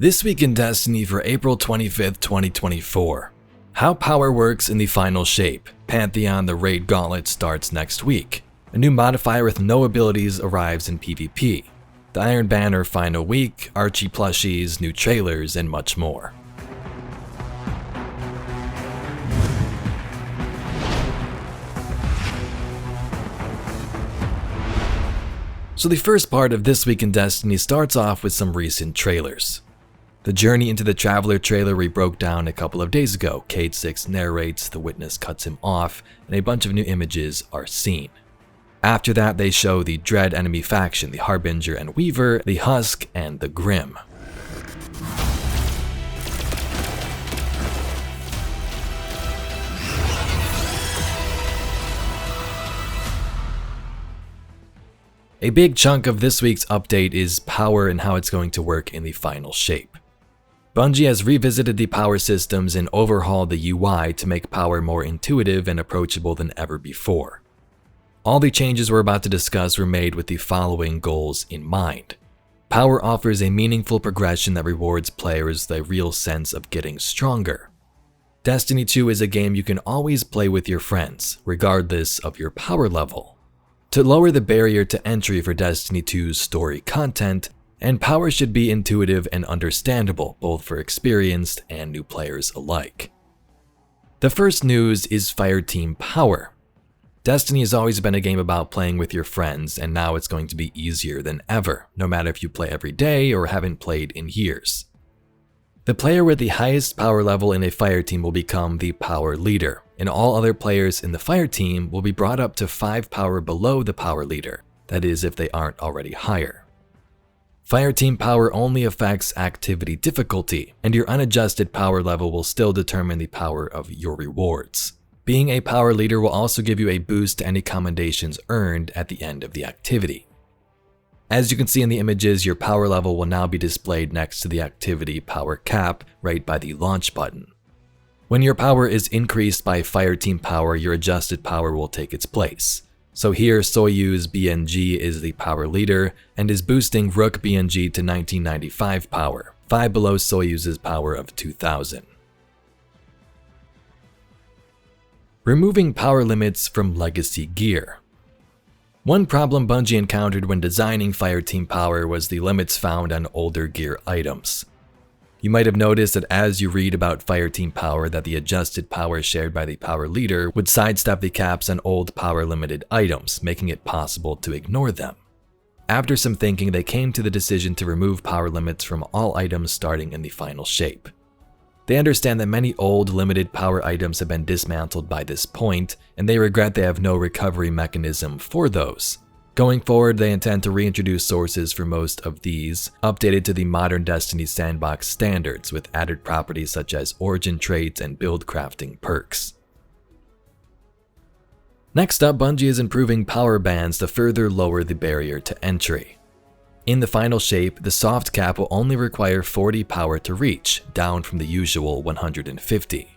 This week in Destiny for April 25th, 2024. How power works in the final shape. Pantheon the Raid Gauntlet starts next week. A new modifier with no abilities arrives in PvP. The Iron Banner final week, Archie plushies, new trailers, and much more. So the first part of This Week in Destiny starts off with some recent trailers. The Journey into the Traveler trailer we broke down a couple of days ago. Cade 6 narrates, the witness cuts him off, and a bunch of new images are seen. After that, they show the Dread enemy faction, the Harbinger and Weaver, the Husk, and the Grim. A big chunk of this week's update is power and how it's going to work in the final shape. Bungie has revisited the power systems and overhauled the UI to make power more intuitive and approachable than ever before. All the changes we're about to discuss were made with the following goals in mind. Power offers a meaningful progression that rewards players the real sense of getting stronger. Destiny 2 is a game you can always play with your friends, regardless of your power level. To lower the barrier to entry for Destiny 2's story content, and power should be intuitive and understandable, both for experienced and new players alike. The first news is Fireteam Power. Destiny has always been a game about playing with your friends, and now it's going to be easier than ever, no matter if you play every day or haven't played in years. The player with the highest power level in a fireteam will become the power leader, and all other players in the fireteam will be brought up to 5 power below the power leader, that is if they aren't already higher. Fireteam power only affects activity difficulty, and your unadjusted power level will still determine the power of your rewards. Being a power leader will also give you a boost to any commendations earned at the end of the activity. As you can see in the images, your power level will now be displayed next to the activity power cap right by the launch button. When your power is increased by Fireteam power, your adjusted power will take its place. So here, Soyuz BNG is the power leader and is boosting Rook BNG to 1995 power, 5 below Soyuz's power of 2000. Removing power limits from legacy gear. One problem Bungie encountered when designing Fireteam power was the limits found on older gear items. You might have noticed that as you read about Fireteam power that the adjusted power shared by the power leader would sidestep the caps on old power limited items, making it possible to ignore them. After some thinking, they came to the decision to remove power limits from all items starting in the final shape. They understand that many old limited power items have been dismantled by this point, and they regret they have no recovery mechanism for those. Going forward, they intend to reintroduce sources for most of these, updated to the modern Destiny sandbox standards with added properties such as origin traits and build crafting perks. Next up, Bungie is improving power bands to further lower the barrier to entry. In the final shape, the soft cap will only require 40 power to reach, down from the usual 150.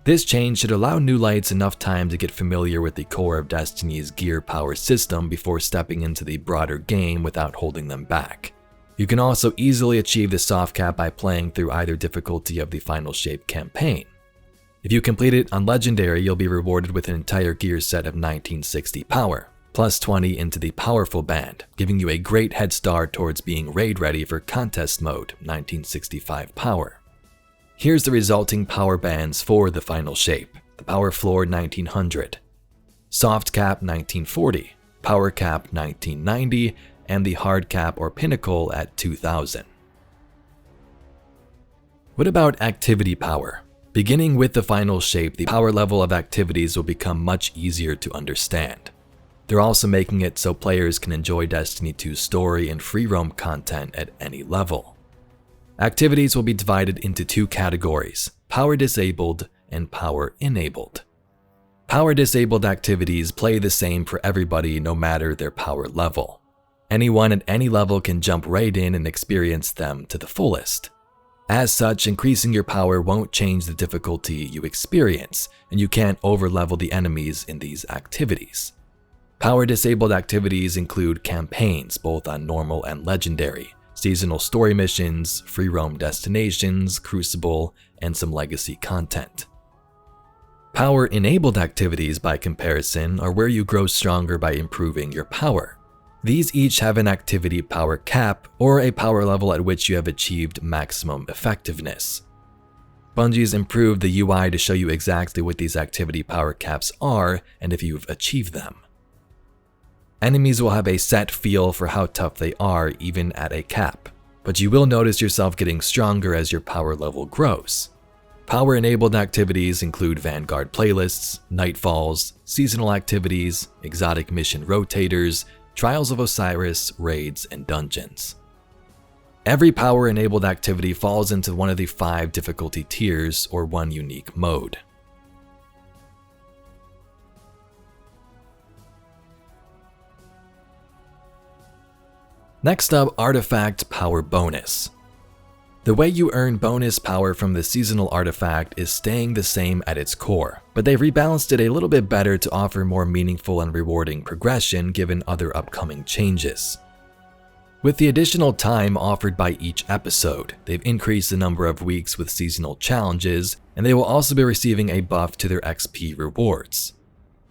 This change should allow new lights enough time to get familiar with the core of Destiny's gear power system before stepping into the broader game without holding them back. You can also easily achieve the soft cap by playing through either difficulty of the Final Shape campaign. If you complete it on Legendary, you'll be rewarded with an entire gear set of 1960 power, plus 20 into the powerful band, giving you a great head start towards being raid ready for contest mode, 1965 power. Here's the resulting power bands for the final shape. The power floor 1900, soft cap 1940, power cap 1990, and the hard cap or pinnacle at 2000. What about activity power? Beginning with the final shape, the power level of activities will become much easier to understand. They're also making it so players can enjoy Destiny 2's story and free roam content at any level. Activities will be divided into 2 categories, power disabled and power enabled. Power disabled activities play the same for everybody no matter their power level. Anyone at any level can jump right in and experience them to the fullest. As such, increasing your power won't change the difficulty you experience, and you can't overlevel the enemies in these activities. Power disabled activities include campaigns both on normal and legendary, seasonal story missions, free roam destinations, Crucible, and some legacy content. Power-enabled activities, by comparison, are where you grow stronger by improving your power. These each have an activity power cap, or a power level at which you have achieved maximum effectiveness. Bungie's improved the UI to show you exactly what these activity power caps are and if you've achieved them. Enemies will have a set feel for how tough they are even at a cap, but you will notice yourself getting stronger as your power level grows. Power-enabled activities include Vanguard playlists, Nightfalls, seasonal activities, exotic mission rotators, Trials of Osiris, raids, and dungeons. Every power-enabled activity falls into one of the 5 difficulty tiers or one unique mode. Next up, Artifact Power Bonus. The way you earn bonus power from the seasonal artifact is staying the same at its core, but they rebalanced it a little bit better to offer more meaningful and rewarding progression given other upcoming changes. With the additional time offered by each episode, they've increased the number of weeks with seasonal challenges, and they will also be receiving a buff to their XP rewards.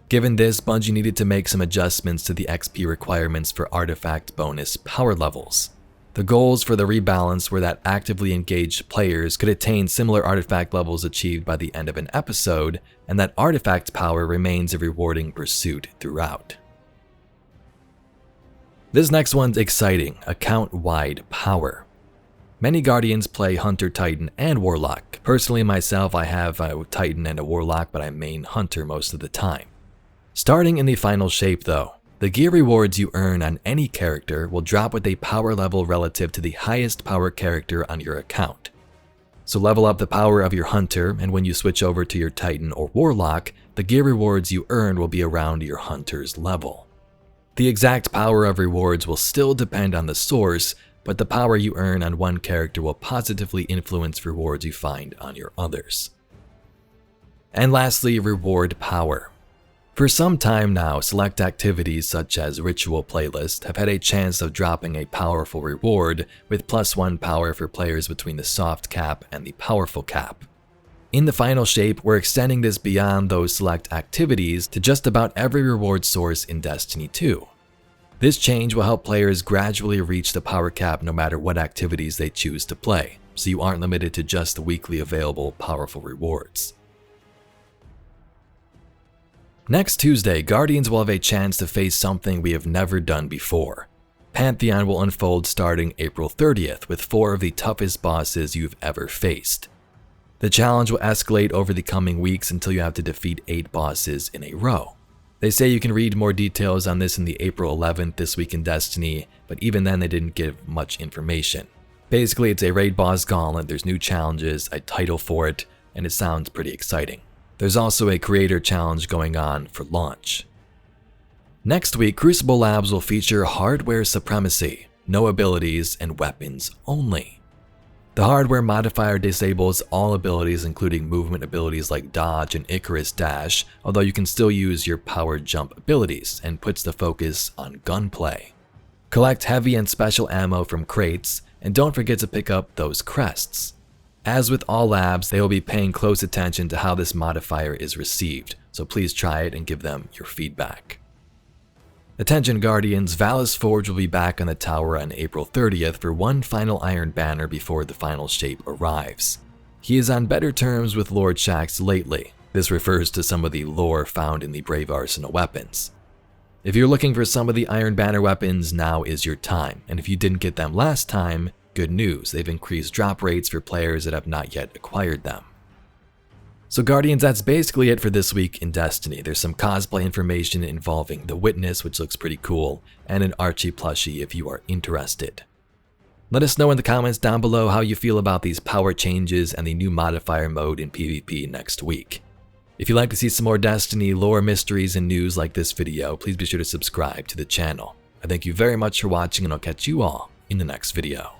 Given this, Bungie needed to make some adjustments to the XP requirements for artifact bonus power levels. The goals for the rebalance were that actively engaged players could attain similar artifact levels achieved by the end of an episode, and that artifact power remains a rewarding pursuit throughout. This next one's exciting, account-wide power. Many Guardians play Hunter, Titan, and Warlock. Personally myself, I have a Titan and a Warlock, but I main Hunter most of the time. Starting in the final shape though, the gear rewards you earn on any character will drop with a power level relative to the highest power character on your account. So level up the power of your Hunter, and when you switch over to your Titan or Warlock, the gear rewards you earn will be around your Hunter's level. The exact power of rewards will still depend on the source, but the power you earn on one character will positively influence rewards you find on your others. And lastly, reward power. For some time now, select activities such as Ritual Playlist have had a chance of dropping a powerful reward with +1 power for players between the soft cap and the powerful cap. In the final shape, we're extending this beyond those select activities to just about every reward source in Destiny 2. This change will help players gradually reach the power cap no matter what activities they choose to play, so you aren't limited to just the weekly available powerful rewards. Next Tuesday, Guardians will have a chance to face something we have never done before. Pantheon will unfold starting April 30th with 4 of the toughest bosses you've ever faced. The challenge will escalate over the coming weeks until you have to defeat 8 bosses in a row. They say you can read more details on this in the April 11th This Week in Destiny, but even then they didn't give much information. Basically, it's a raid boss gauntlet, there's new challenges, a title for it, and it sounds pretty exciting. There's also a creator challenge going on for launch. Next week, Crucible Labs will feature hardware supremacy, no abilities, and weapons only. The hardware modifier disables all abilities including movement abilities like dodge and Icarus dash, although you can still use your power jump abilities, and puts the focus on gunplay. Collect heavy and special ammo from crates, and don't forget to pick up those crests. As with all labs, they will be paying close attention to how this modifier is received, so please try it and give them your feedback. Attention Guardians, Valus Forge will be back on the tower on April 30th for one final Iron Banner before the final shape arrives. He is on better terms with Lord Shaxx lately. This refers to some of the lore found in the Brave Arsenal weapons. If you're looking for some of the Iron Banner weapons, now is your time, and if you didn't get them last time, good news, they've increased drop rates for players that have not yet acquired them. So Guardians, that's basically it for this week in Destiny. There's some cosplay information involving the Witness, which looks pretty cool, and an Archie plushie if you are interested. Let us know in the comments down below how you feel about these power changes and the new modifier mode in PvP next week. If you'd like to see some more Destiny lore, mysteries, and news like this video, please be sure to subscribe to the channel. I thank you very much for watching, and I'll catch you all in the next video.